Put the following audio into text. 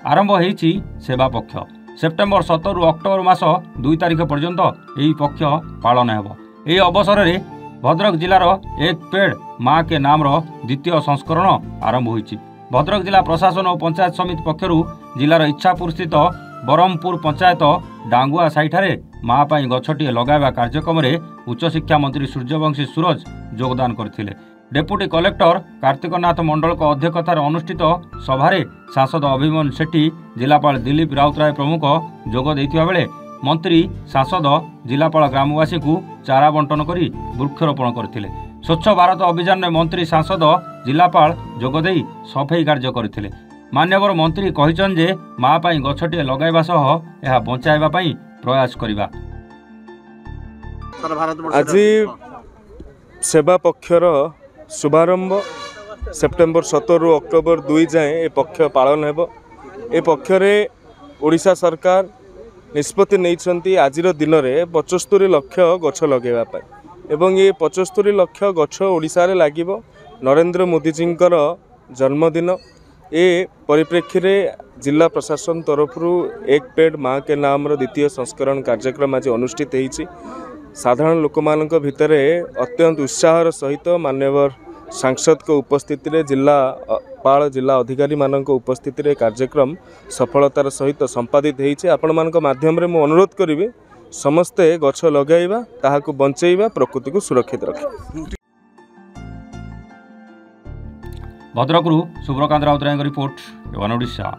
आरंभ होईछि सेवा पक्ष। सेप्टेम्बर 17 रु अक्टोबर मास 2 तारिख पर्यंत यही पक्ष पालन हेब। यही अवसर में भद्रक जिलार एक पेड़ माँ के नाम द्वितीय संस्करण आरंभ होईछि। भद्रक जिला प्रशासन और पंचायत समिति पक्षरु जिलार इच्छापुर स्थित बरमपुर पंचायत डांगुआ साइठारे माँ पाई गछटिए लगाइबा कार्यक्रम में उच्चशिक्षा मंत्री सूर्यवंशी सूरज योगदान करथिले। डेप्यूटी कलेक्टर कार्तिकनाथ मंडल अध्यक्षतार अनुष्ठित सभारे सांसद अभिमन्यु सेठी, जिलापाल दिलीप राउतराय प्रमुख जोग देथिबा बेले मंत्री सांसद जिलापाल ग्रामवासी को चारा बंटन करी वृक्षरोपण करथिले। स्वच्छ भारत अभियान में मंत्री सांसद जिलापाल जोगदे सफाई कार्य करथिले। मान्यवर मंत्री कहिछन जे माँ पाई गछटिए लगाइबा सह एहा बंचाइबा पाई प्रयास करिबा। आज सेवा पक्षर शुभारंभ सेप्टेम्बर 17 रु अक्टोबर 2 जाए ए पक्ष पालन हेब। ए पक्षरे ओडिशा सरकार निष्पत्ति नहीं आज दिन में 75 लाख गछ लगेगा एवं ये 75 लाख गछ ओडिशा रे लागिबो। नरेंद्र मोदी जी जन्मदिन ए परिप्रेक्षी रे जिला प्रशासन तरफ एक पेड़ माँ के नाम द्वितीय संस्करण कार्यक्रम आज अनुष्ठित होईछि। साधारण लोक मानक भितरे अत्यंत उत्साहर सहित मान्यवर सांसद को उपस्थिति रे जिलापाल जिला अधिकारी मानक उपस्थिति रे कार्यक्रम सफलतार सहित संपादित होईछि। आपण मानक माध्यम रे मु अनुरोध करिबे समस्ते गछ लगाइबा, ताहाकु बंचेइबा, प्रकृति को सुरक्षित रखे। भद्रकरू सुब्रकांत राउतराय रिपोर्ट, वन ओडिशा।